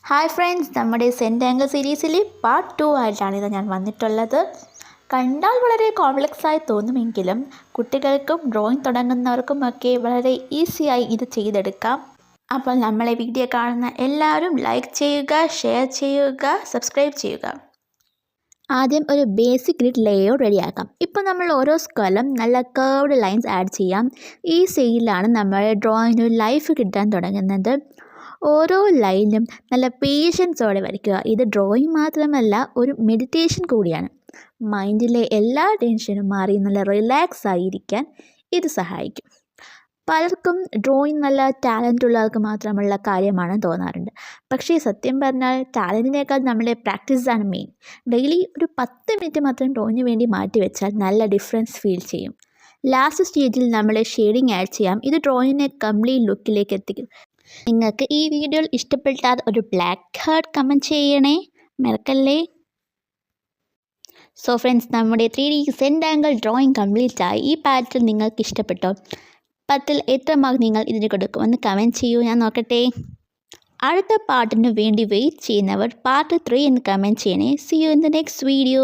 Hi friends, നമ്മുടെ cent angle സീരീസിൽ part 2 ആയിട്ടാണ് ഞാൻ വന്നിട്ടുള്ളത്. കണ്ടാൽ വളരെ കോംപ്ലക്സ് ആയി തോന്നുമെങ്കിലും കുട്ടികൾക്കും ഡ്രോയിങ് തുടങ്ങുന്നവർക്കുമൊക്കെ വളരെ ഈസിയായി ഇത് ചെയ്തെടുക്കാം. അപ്പോൾ നമ്മളെ വീഡിയോ കാണുന്ന എല്ലാവരും ലൈക്ക് ചെയ്യുക, ഷെയർ ചെയ്യുക, സബ്സ്ക്രൈബ് ചെയ്യുക. ആദ്യം ഒരു ബേസിക് ഗ്രിഡ് ലേഔട്ട് റെഡിയാക്കാം. ഇപ്പോൾ നമ്മൾ ഓരോ സ്ക്വയറിലും നല്ല കർവ്ഡ് ലൈൻസ് ആഡ് ചെയ്യാം. ഈ സ്റ്റേജിലാണ് നമ്മുടെ ഡ്രോയിങ്ങിന് ലൈഫ് കിട്ടാൻ തുടങ്ങുന്നത്. ഓരോ ലൈനും നല്ല പേഷ്യൻസോടെ വരയ്ക്കുക. ഇത് ഡ്രോയിങ് മാത്രമല്ല, ഒരു മെഡിറ്റേഷൻ കൂടിയാണ്. മൈൻഡിലെ എല്ലാ ടെൻഷനും മാറി നല്ല റിലാക്സ് ആയിരിക്കാൻ ഇത് സഹായിക്കും. പലർക്കും ഡ്രോയിങ് നല്ല ടാലൻ്റ് ഉള്ളവർക്ക് മാത്രമുള്ള കാര്യമാണെന്ന് തോന്നാറുണ്ട്. പക്ഷേ സത്യം പറഞ്ഞാൽ ടാലൻറ്റിനേക്കാൾ നമ്മുടെ പ്രാക്ടീസാണ് മെയിൻ. ഡെയിലി ഒരു 10 മിനിറ്റ് മാത്രം ഡ്രോയിങ്ങിന് വേണ്ടി മാറ്റി വെച്ചാൽ നല്ല ഡിഫറൻസ് ഫീൽ ചെയ്യും. ലാസ്റ്റ് സ്റ്റേജിൽ നമ്മൾ ഷെയ്ഡിങ് ആഡ് ചെയ്യാം. ഇത് ഡ്രോയിങ്ങിനെ കംപ്ലീറ്റ് ലുക്കിലേക്ക് എത്തിക്കും. നിങ്ങൾക്ക് ഈ വീഡിയോയിൽ ഇഷ്ടപ്പെട്ടാൽ ഒരു ബ്ലാക്ക് ഹാർട്ട് കമൻറ്റ് ചെയ്യണേ, മറക്കല്ലേ. സോ ഫ്രണ്ട്സ്, നമ്മുടെ 3D cent angle drawing complete ആയി. ഈ പാറ്റേൺ നിങ്ങൾക്ക് ഇഷ്ടപ്പെട്ടോ? 10ൽ എത്ര മാർക്ക് നിങ്ങൾ ഇതിന് കൊടുക്കും? ഒന്ന് കമൻറ്റ് ചെയ്യൂ, ഞാൻ നോക്കട്ടെ. അടുത്ത പാർട്ടിന് വേണ്ടി വെയിറ്റ് ചെയ്യുന്നവർ പാർട്ട് 3 എന്ന് കമൻറ്റ് ചെയ്യണേ. See you in the next video.